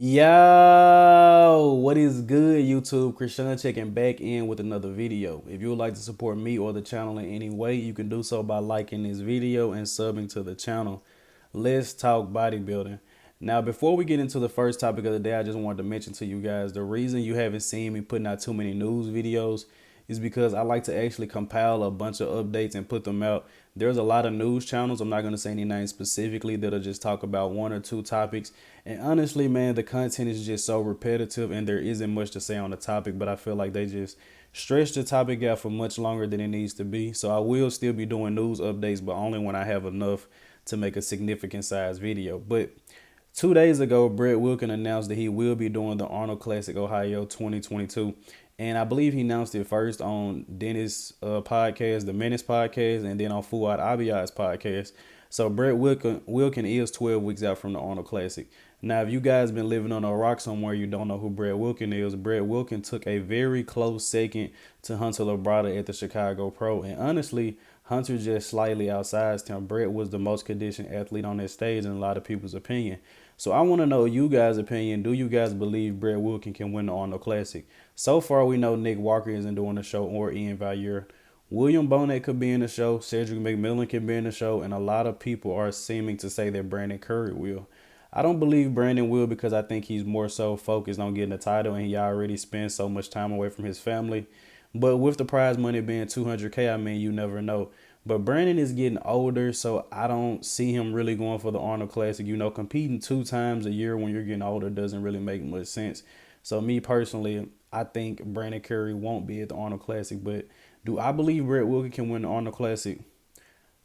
Yo, what is good, YouTube? Christian checking back in with another video. If you would like to support me or the channel in any way, you can do so by liking this video and subbing to the channel. Let's talk bodybuilding. Now, before we get into the first topic of the day, I just wanted to mention to you guys the reason you haven't seen me putting out too many news videos is because I like to actually compile a bunch of updates and put them out. There's a lot of news channels. I'm not going to say any names specifically that'll just talk about one or two topics. And honestly, man, the content is just so repetitive and there isn't much to say on the topic, but I feel like they just stretch the topic out for much longer than it needs to be. So I will still be doing news updates, but only when I have enough to make a significant size video. But 2 days ago, Brett Wilkin announced that he will be doing the Arnold Classic Ohio 2022. And I believe he announced it first on Dennis' podcast, the Menace podcast, and then on Fuad Abiyah's podcast. So Brett Wilkin is 12 weeks out from the Arnold Classic. Now, if you guys been living on a rock somewhere, you don't know who Brett Wilkin is. Brett Wilkin took a very close second to Hunter Labrada at the Chicago Pro. And honestly, Hunter just slightly outsized him. Brett was the most conditioned athlete on that stage in a lot of people's opinion. So I want to know you guys' opinion. Do you guys believe Brett Wilkin can win the Arnold Classic? So far, we know Nickwalker isn't doing the show or Ian Valliere. William Bonet could be in the show. Cedric McMillan can be in the show. And a lot of people are seeming to say that Brandon Curry will. I don't believe Brandon will because I think he's more so focused on getting the title and he already spends so much time away from his family. But with the prize money being 200K, I mean, you never know. But Brandon is getting older, so I don't see him really going for the Arnold Classic. You know, competing 2 times a year when you're getting older doesn't really make much sense. So me personally, I think Brandon Curry won't be at the Arnold Classic. But do I believe Brett Wilkin can win the Arnold Classic?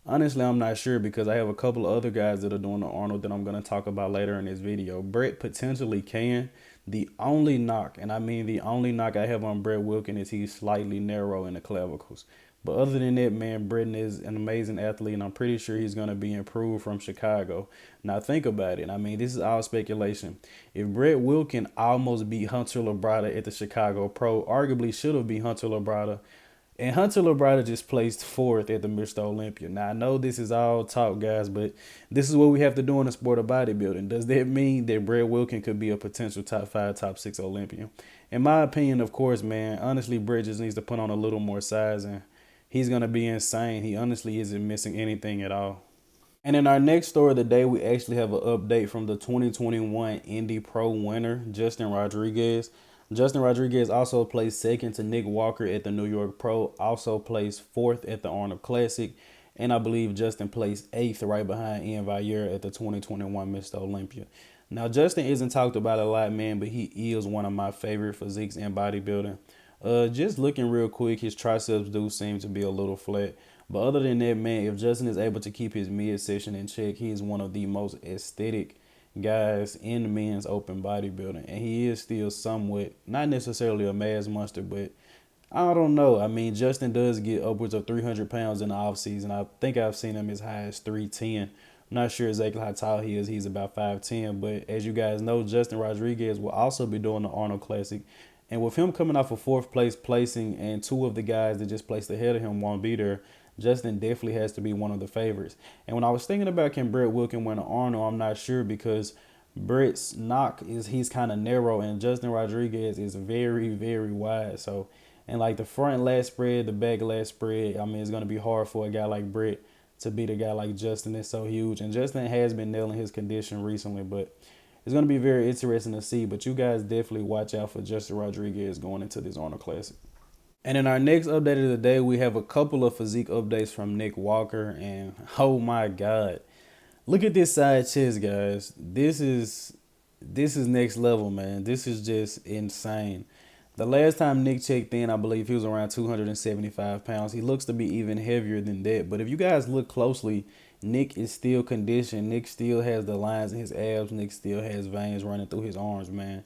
Honestly, I'm not sure because I have a couple of other guys that are doing the Arnold that I'm going to talk about later in this video. Brett potentially can. The only knock, and I mean the only knock I have on Brett Wilkin is he's slightly narrow in the clavicles. But other than that, man, Britton is an amazing athlete, and I'm pretty sure he's going to be improved from Chicago. Now, think about it. I mean, this is all speculation. If Brett Wilkin almost beat Hunter Labrada at the Chicago Pro, arguably should have beat Hunter Labrada, and Hunter Labrada just placed fourth at the Mr. Olympia. Now, I know this is all talk, guys, but this is what we have to do in the sport of bodybuilding. Does that mean that Brett Wilkin could be a potential top 5, top 6 Olympian? In my opinion, of course, man, honestly, Brett just needs to put on a little more size, and he's going to be insane. He honestly isn't missing anything at all. And in our next story of the day, we actually have an update from the 2021 Indy Pro winner, Justin Rodriguez. Justin Rodriguez also placed second to Nick Walker at the New York Pro, also placed fourth at the Arnold Classic, and I believe Justin placed eighth right behind Ian Valliere at the 2021 Mr. Olympia. Now, Justin isn't talked about a lot, man, but he is one of my favorite physiques in bodybuilding. Just looking real quick, his triceps do seem to be a little flat. But other than that, man, if Justin is able to keep his midsection in check, he is one of the most aesthetic guys in the men's open bodybuilding. And he is still somewhat, not necessarily a mass monster, but I don't know. I mean, Justin does get upwards of 300 pounds in the offseason. I think I've seen him as high as 310. I'm not sure exactly how tall he is. He's about 5'10". But as you guys know, Justin Rodriguez will also be doing the Arnold Classic. And with him coming off a fourth place placing and two of the guys that just placed ahead of him won't be there, Justin definitely has to be one of the favorites. And when I was thinking about can Brett Wilkin win an Arnold, I'm not sure because Brett's knock is he's kind of narrow and Justin Rodriguez is very, very wide. So, and like the front lat spread, the back lat spread, I mean, it's going to be hard for a guy like Brett to beat a guy like Justin that's so huge. And Justin has been nailing his condition recently, but it's going to be very interesting to see. But you guys definitely watch out for Justin Rodriguez going into this Arnold Classic. And in our next update of the day, we have a couple of physique updates from Nick Walker. And oh my God, look at this side chest, guys. This is next level, man. This is just insane. The last time Nick checked in, I believe he was around 275 pounds. He looks to be even heavier than that. But if you guys look closely, Nick is still conditioned. Nick still has the lines in his abs. Nick still has veins running through his arms, man.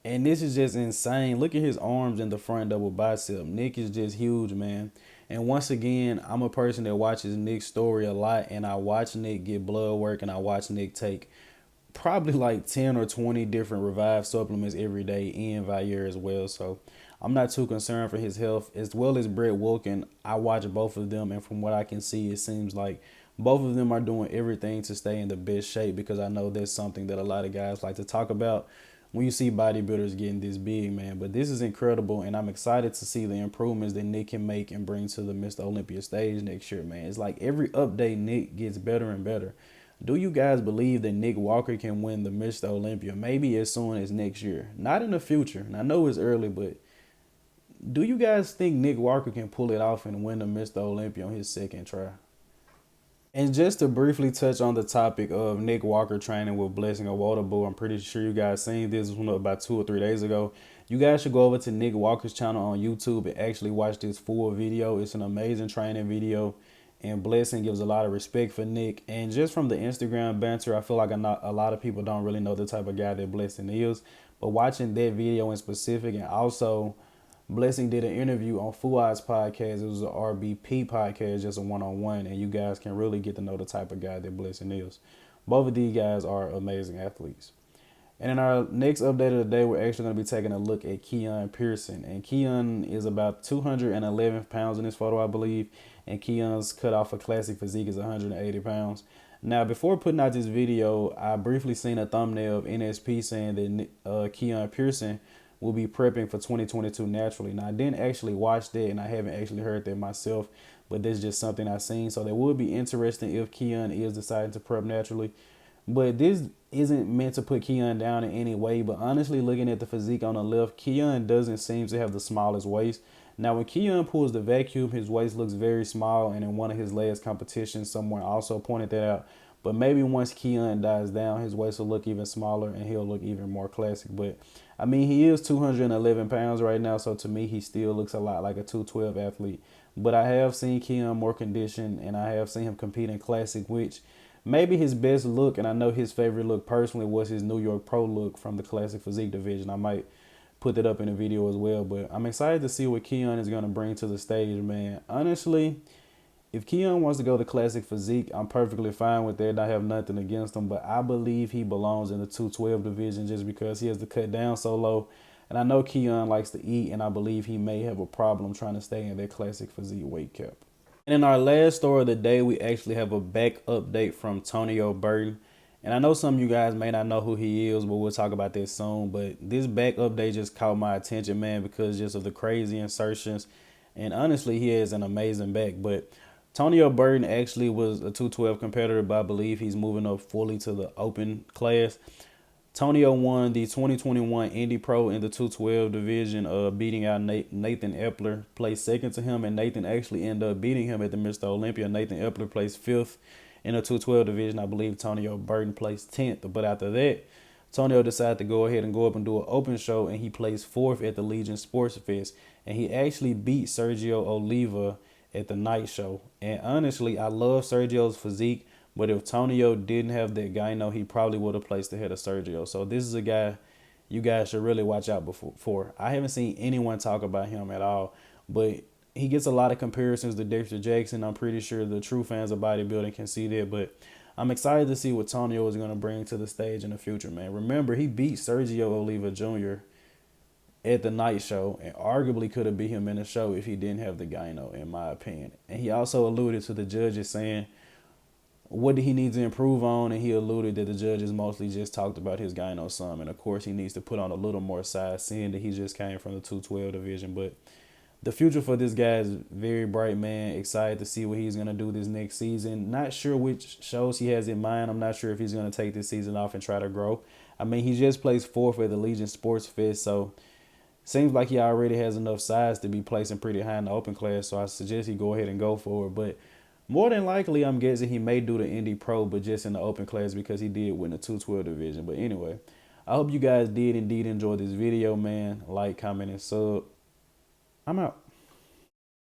And this is just insane. Look at his arms and the front double bicep. Nick is just huge, man. And once again, I'm a person that watches Nick's story a lot. And I watch Nick get blood work. And I watch Nick take probably like 10 or 20 different Revive supplements every day. Ian Valliere as well. So I'm not too concerned for his health. As well as Brett Wilkin, I watch both of them. And from what I can see, it seems like both of them are doing everything to stay in the best shape. Because I know that's something that a lot of guys like to talk about. when you see bodybuilders getting this big, man. But this is incredible, and I'm excited to see the improvements that Nick can make and bring to the Mr. Olympia stage next year, man. It's like every update, Nick gets better and better. Do you guys believe that Nick Walker can win the Mr. Olympia maybe as soon as next year? Not in the future. And I know it's early, but do you guys think Nick Walker can pull it off and win the Mr. Olympia on his second try? And just to briefly touch on the topic of Nick Walker training with Blessing Awodabo, I'm pretty sure you guys seen this one about 2 or 3 days ago. You guys should go over to Nick Walker's channel on YouTube and actually watch this full video. It's an amazing training video, and Blessing gives a lot of respect for Nick. And just from the Instagram banter, I feel like a lot of people don't really know the type of guy that Blessing is. But watching that video in specific, and also Blessing did an interview on Fuad's podcast. It was an RBP podcast, just a one-on-one, and you guys can really get to know the type of guy that Blessing is. Both of these guys are amazing athletes. And in our next update of the day, we're actually going to be taking a look at Keone Pearson. And Keone is about 211 pounds in this photo, I believe. And Keone's cutoff for classic physique is 180 pounds. Now, before putting out this video, I briefly seen a thumbnail of NSP saying that Keone Pearson will be prepping for 2022 naturally. Now, I didn't actually watch that, and I haven't actually heard that myself, but this is just something I've seen. So that would be interesting if Keone is deciding to prep naturally. But this isn't meant to put Keone down in any way. But honestly, looking at the physique on the left, Keone doesn't seem to have the smallest waist. Now, when Keone pulls the vacuum, his waist looks very small. And in one of his last competitions, someone also pointed that out. But maybe once Keone dies down, his waist will look even smaller and he'll look even more classic. But I mean, he is 211 pounds right now. So to me, he still looks a lot like a 212 athlete. But I have seen Keone more conditioned, and I have seen him compete in classic, which maybe his best look, and I know his favorite look personally was his New York Pro look from the classic physique division. I might put that up in a video as well. But I'm excited to see what Keone is going to bring to the stage, man. Honestly, if Keone wants to go to classic physique, I'm perfectly fine with that. I have nothing against him, but I believe he belongs in the 212 division just because he has to cut down so low. And I know Keone likes to eat, and I believe he may have a problem trying to stay in that classic physique weight cap. And in our last story of the day, we actually have a back update from Tonio Burton. And I know some of you guys may not know who he is, but we'll talk about that soon. But this back update just caught my attention, man, because just of the crazy insertions. And honestly, he has an amazing back. But Tonio Burton actually was a 212 competitor, but I believe he's moving up fully to the open class. Tonio won the 2021 Indy Pro in the 212 division, beating out Nathan Epler, placed second to him, and Nathan actually ended up beating him at the Mr. Olympia. Nathan Epler placed fifth in the 212 division. I believe Tonio Burton placed 10th, but after that, Tonio decided to go ahead and go up and do an open show, and he placed fourth at the Legion Sports Fest, and he actually beat Sergio Oliva at the night show. And honestly, I love Sergio's physique, but if Tonio didn't have that gyno, he probably would have placed ahead of Sergio. So this is a guy you guys should really watch out for. I haven't seen anyone talk about him at all, but he gets a lot of comparisons to Dexter Jackson. I'm pretty sure the true fans of bodybuilding can see that, but I'm excited to see what Tonio is going to bring to the stage in the future, man. Remember, he beat Sergio Oliva Jr. at the night show, and arguably could have beat him in the show if he didn't have the gyno, in my opinion. And he also alluded to the judges saying, what did he need to improve on? And he alluded that the judges mostly just talked about his gyno some. And of course, he needs to put on a little more size, seeing that he just came from the 212 division. But the future for this guy is very bright, man. Excited to see what he's going to do this next season. Not sure which shows he has in mind. I'm not sure if he's going to take this season off and try to grow. I mean, he just placed fourth at the Legion Sports Fest, so seems like he already has enough size to be placing pretty high in the open class. So I suggest he go ahead and go for it. But more than likely, I'm guessing he may do the Indy Pro, but just in the open class because he did win the 212 division. But anyway, I hope you guys did indeed enjoy this video, man. Like, comment, and sub. I'm out.